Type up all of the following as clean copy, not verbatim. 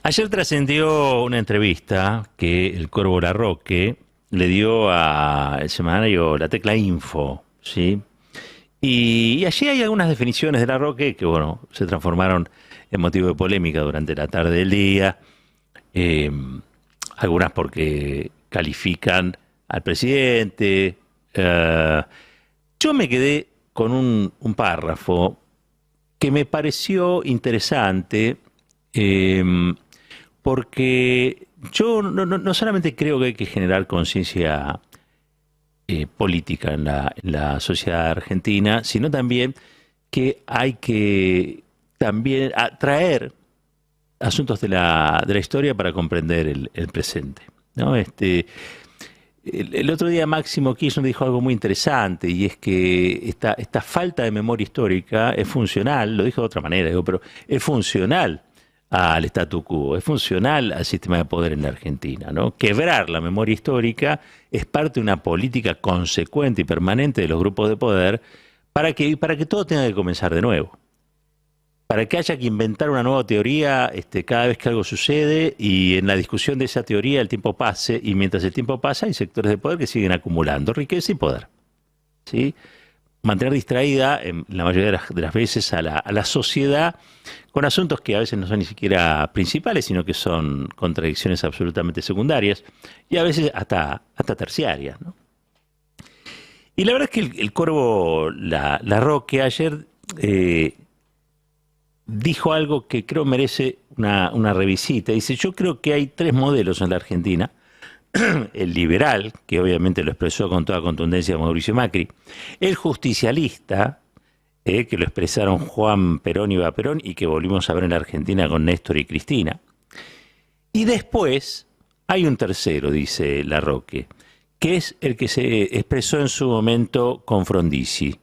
Ayer trascendió una entrevista que el Corvo Larroque le dio al semanario La Tecla Info, ¿sí? Y allí hay algunas definiciones de Larroque que, bueno, se transformaron en motivo de polémica durante la tarde del día. eh, Algunas porque califican al presidente. Yo me quedé con un párrafo que me pareció interesante, eh, porque yo no solamente creo que hay que generar conciencia política en la sociedad argentina, sino también que hay que también atraer asuntos de la historia para comprender el presente, ¿no? El otro día Máximo Kirchner dijo algo muy interesante, y es que esta falta de memoria histórica es funcional, lo dijo de otra manera, digo, pero es funcional al statu quo, es funcional al sistema de poder en la Argentina, ¿no? Quebrar la memoria histórica es parte de una política consecuente y permanente de los grupos de poder para que todo tenga que comenzar de nuevo, para que haya que inventar una nueva teoría cada vez que algo sucede, y en la discusión de esa teoría el tiempo pase, y mientras el tiempo pasa hay sectores de poder que siguen acumulando riqueza y poder, ¿sí? Mantener distraída en la mayoría de las veces a la sociedad con asuntos que a veces no son ni siquiera principales, sino que son contradicciones absolutamente secundarias y a veces hasta terciarias, ¿no? Y la verdad es que el Corvo Larroque ayer dijo algo que creo merece una revisita. Dice: yo creo que hay tres modelos en la Argentina. El liberal, que obviamente lo expresó con toda contundencia Mauricio Macri; el justicialista, que lo expresaron Juan Perón y Eva Perón, y que volvimos a ver en la Argentina con Néstor y Cristina; y después hay un tercero, dice Larroque, que es el que se expresó en su momento con Frondizi,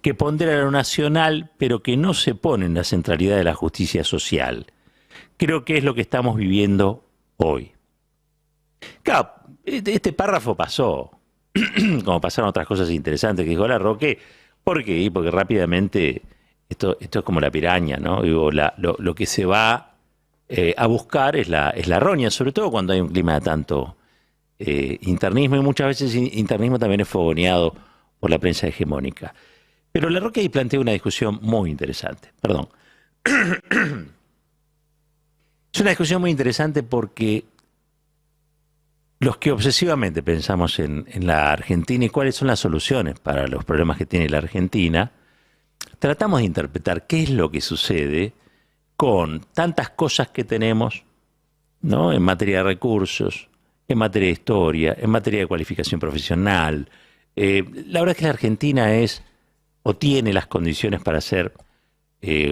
que pondera lo nacional, pero que no se pone en la centralidad de la justicia social. Creo que es lo que estamos viviendo hoy. Claro, este párrafo pasó, como pasaron otras cosas interesantes que dijo Larroque. ¿Por qué? Porque rápidamente esto es como la piraña, ¿no? Digo, lo que se va a buscar es la roña, sobre todo cuando hay un clima de tanto internismo, y muchas veces internismo también es fogoneado por la prensa hegemónica. Pero Larroque ahí plantea una discusión muy interesante. Perdón. Es una discusión muy interesante porque los que obsesivamente pensamos en la Argentina y cuáles son las soluciones para los problemas que tiene la Argentina, tratamos de interpretar qué es lo que sucede con tantas cosas que tenemos, ¿no? En materia de recursos, en materia de historia, en materia de cualificación profesional. La verdad es que la Argentina es o tiene las condiciones para ser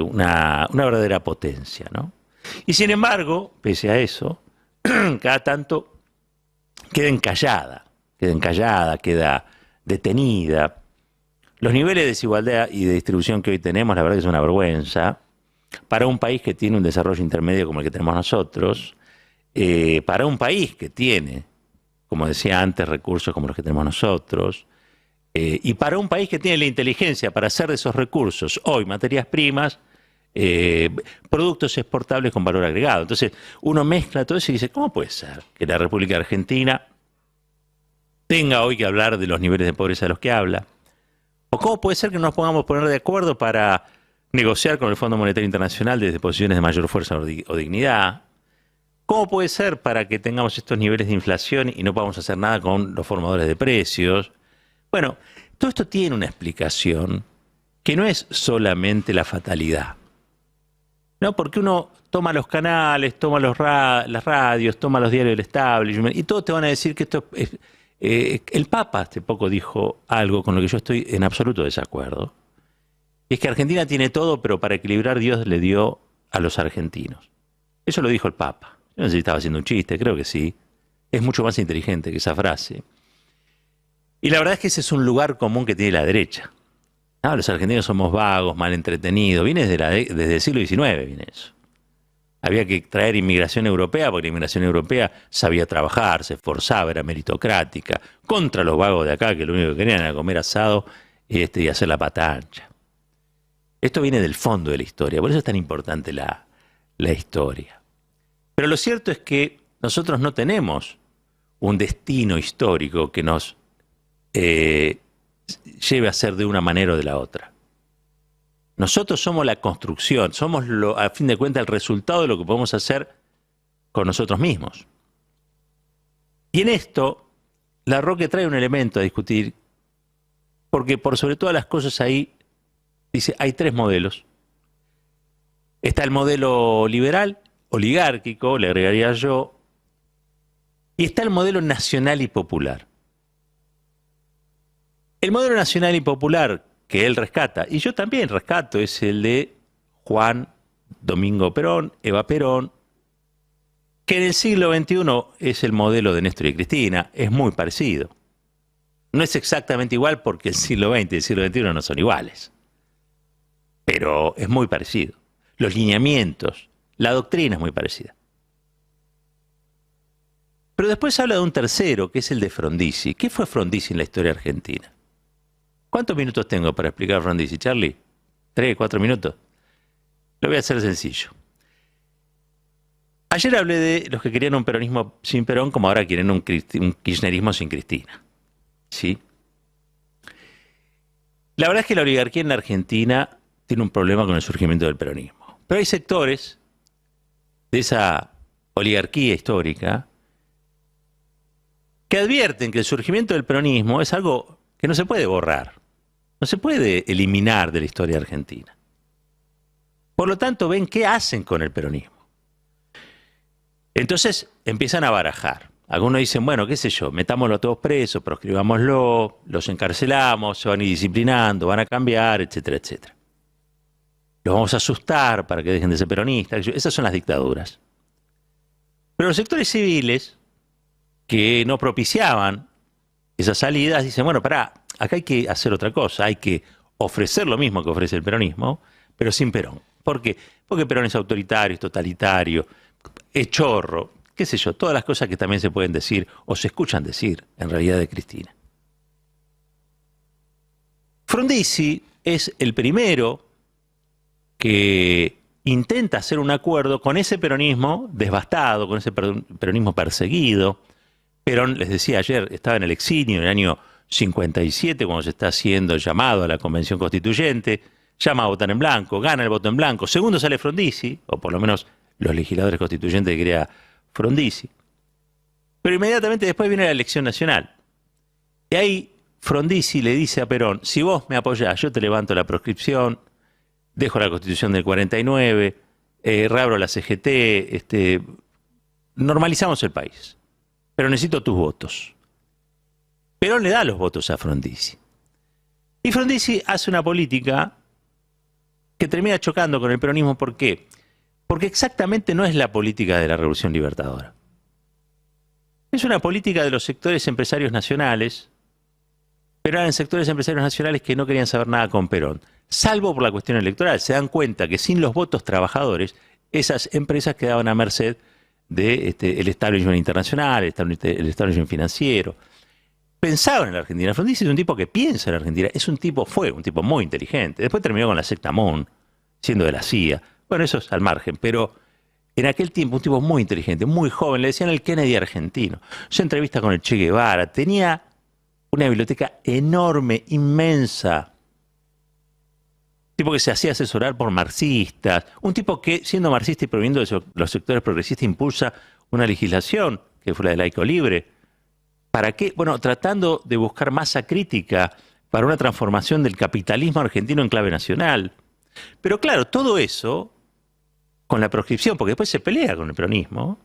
una verdadera potencia, ¿no? Y sin embargo, pese a eso, cada tanto queda detenida. Los niveles de desigualdad y de distribución que hoy tenemos, la verdad que es una vergüenza para un país que tiene un desarrollo intermedio como el que tenemos nosotros, para un país que tiene, como decía antes, recursos como los que tenemos nosotros, y para un país que tiene la inteligencia para hacer de esos recursos hoy materias primas, productos exportables con valor agregado. Entonces uno mezcla todo eso y dice: ¿cómo puede ser que la República Argentina tenga hoy que hablar de los niveles de pobreza de los que habla? ¿O cómo puede ser que no nos pongamos a poner de acuerdo para negociar con el Fondo Monetario Internacional desde posiciones de mayor fuerza o dignidad? ¿Cómo puede ser para que tengamos estos niveles de inflación y no podamos hacer nada con los formadores de precios? Bueno, todo esto tiene una explicación que no es solamente la fatalidad, ¿no? Porque uno toma los canales, toma las radios, toma los diarios del establishment, y todos te van a decir que esto es... el Papa hace poco dijo algo con lo que yo estoy en absoluto desacuerdo. Es que Argentina tiene todo, pero para equilibrar Dios le dio a los argentinos. Eso lo dijo el Papa. Yo no sé si estaba haciendo un chiste, creo que sí. Es mucho más inteligente que esa frase. Y la verdad es que ese es un lugar común que tiene la derecha. Ah, los argentinos somos vagos, mal entretenidos. Viene desde el siglo XIX, viene eso. Había que traer inmigración europea, porque la inmigración europea sabía trabajar, se esforzaba, era meritocrática, contra los vagos de acá, que lo único que querían era comer asado y hacer la pata ancha. Esto viene del fondo de la historia, por eso es tan importante la historia. Pero lo cierto es que nosotros no tenemos un destino histórico que nos lleve a ser de una manera o de la otra. Nosotros somos la construcción, somos a fin de cuentas el resultado de lo que podemos hacer con nosotros mismos. Y en esto, Larroque trae un elemento a discutir, porque por sobre todas las cosas ahí, dice, hay tres modelos. Está el modelo liberal, oligárquico, le agregaría yo, y está el modelo nacional y popular. El modelo nacional y popular que él rescata, y yo también rescato, es el de Juan Domingo Perón, Eva Perón, que en el siglo XXI es el modelo de Néstor y Cristina, es muy parecido. No es exactamente igual porque el siglo XX y el siglo XXI no son iguales, pero es muy parecido. Los lineamientos, la doctrina es muy parecida. Pero después habla de un tercero, que es el de Frondizi. ¿Qué fue Frondizi en la historia argentina? ¿Cuántos minutos tengo para explicar a Frondizi, Charlie? ¿3, 4 minutos? Lo voy a hacer sencillo. Ayer hablé de los que querían un peronismo sin Perón, como ahora quieren un kirchnerismo sin Cristina. ¿Sí? La verdad es que la oligarquía en la Argentina tiene un problema con el surgimiento del peronismo. Pero hay sectores de esa oligarquía histórica que advierten que el surgimiento del peronismo es algo que no se puede borrar, no se puede eliminar de la historia argentina. Por lo tanto, ven qué hacen con el peronismo. Entonces empiezan a barajar. Algunos dicen, bueno, qué sé yo, metámoslo a todos presos, proscribámoslo, los encarcelamos, se van a ir disciplinando, van a cambiar, etcétera, etcétera. Los vamos a asustar para que dejen de ser peronistas. Esas son las dictaduras. Pero los sectores civiles que no propiciaban esas salidas dicen, bueno, pará, acá hay que hacer otra cosa, hay que ofrecer lo mismo que ofrece el peronismo, pero sin Perón. ¿Por qué? Porque Perón es autoritario, es totalitario, es chorro, qué sé yo, todas las cosas que también se pueden decir o se escuchan decir en realidad de Cristina. Frondizi es el primero que intenta hacer un acuerdo con ese peronismo devastado, con ese peronismo perseguido. Perón, les decía ayer, estaba en el exilio en el año 57, cuando se está haciendo el llamado a la Convención Constituyente, llama a votar en blanco, gana el voto en blanco, segundo sale Frondizi, o por lo menos los legisladores constituyentes que crea Frondizi. Pero inmediatamente después viene la elección nacional. Y ahí Frondizi le dice a Perón, si vos me apoyás, yo te levanto la proscripción, dejo la Constitución del 49, reabro la CGT, normalizamos el país. Pero necesito tus votos. Perón le da los votos a Frondizi. Y Frondizi hace una política que termina chocando con el peronismo. ¿Por qué? Porque exactamente no es la política de la Revolución Libertadora. Es una política de los sectores empresarios nacionales, pero eran sectores empresarios nacionales que no querían saber nada con Perón. Salvo por la cuestión electoral. Se dan cuenta que sin los votos trabajadores, esas empresas quedaban a merced del establishment internacional, el establishment financiero. Pensaba en la Argentina. Frondizi es un tipo que piensa en la Argentina. Fue un tipo muy inteligente. Después terminó con la secta MON, siendo de la CIA. Bueno, eso es al margen, pero en aquel tiempo un tipo muy inteligente, muy joven, le decían el Kennedy argentino. Su entrevista con el Che Guevara, tenía una biblioteca enorme, inmensa. Un tipo que se hacía asesorar por marxistas, un tipo que, siendo marxista y proveniendo de los sectores progresistas, impulsa una legislación, que fue la de laico libre. ¿Para qué? Bueno, tratando de buscar masa crítica para una transformación del capitalismo argentino en clave nacional. Pero claro, todo eso con la proscripción, porque después se pelea con el peronismo,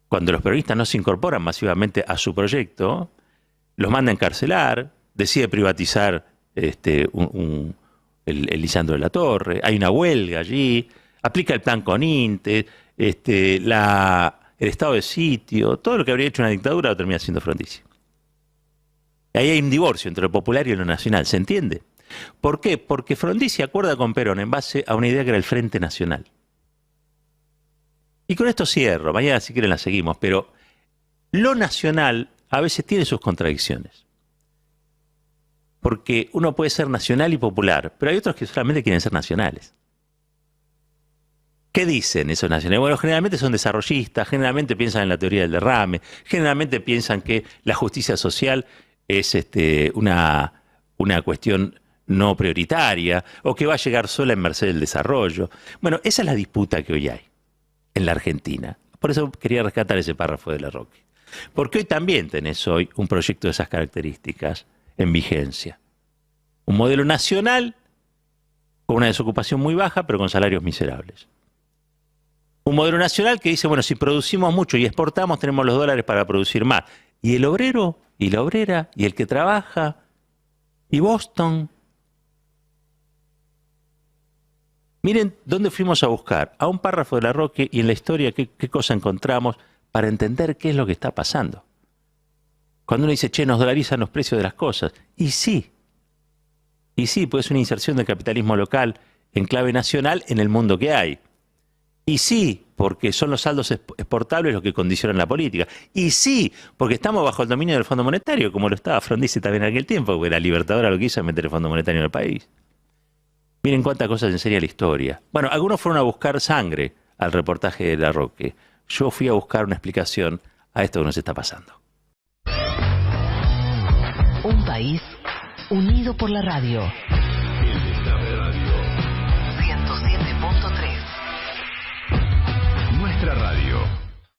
cuando los peronistas no se incorporan masivamente a su proyecto, los manda a encarcelar, decide privatizar el Lisandro de la Torre, hay una huelga allí, aplica el plan Coninte, el estado de sitio, todo lo que habría hecho una dictadura lo termina siendo Frondizi. Ahí hay un divorcio entre lo popular y lo nacional, ¿se entiende? ¿Por qué? Porque Frondizi acuerda con Perón en base a una idea que era el Frente Nacional. Y con esto cierro, mañana si quieren la seguimos, pero lo nacional a veces tiene sus contradicciones. Porque uno puede ser nacional y popular, pero hay otros que solamente quieren ser nacionales. ¿Qué dicen esos nacionalistas? Bueno, generalmente son desarrollistas, generalmente piensan en la teoría del derrame, generalmente piensan que la justicia social es una cuestión no prioritaria o que va a llegar sola en merced del desarrollo. Bueno, esa es la disputa que hoy hay en la Argentina. Por eso quería rescatar ese párrafo de Larroque. Porque hoy también tenés hoy un proyecto de esas características en vigencia. Un modelo nacional con una desocupación muy baja, pero con salarios miserables. Un modelo nacional que dice, bueno, si producimos mucho y exportamos, tenemos los dólares para producir más. Y el obrero, y la obrera, y el que trabaja, y Boston. Miren dónde fuimos a buscar, a un párrafo de Larroque y en la historia qué cosa encontramos para entender qué es lo que está pasando. Cuando uno dice, che, nos dolarizan los precios de las cosas. Y sí, pues es una inserción del capitalismo local en clave nacional en el mundo que hay. Y sí, porque son los saldos exportables los que condicionan la política. Y sí, porque estamos bajo el dominio del Fondo Monetario, como lo estaba Frondizi también en aquel tiempo, porque la Libertadora lo que hizo es meter el Fondo Monetario en el país. Miren cuántas cosas enseña la historia. Bueno, algunos fueron a buscar sangre al reportaje de Larroque. Yo fui a buscar una explicación a esto que nos está pasando. Un país unido por la radio. El Destape Radio. 107.3. Nuestra radio.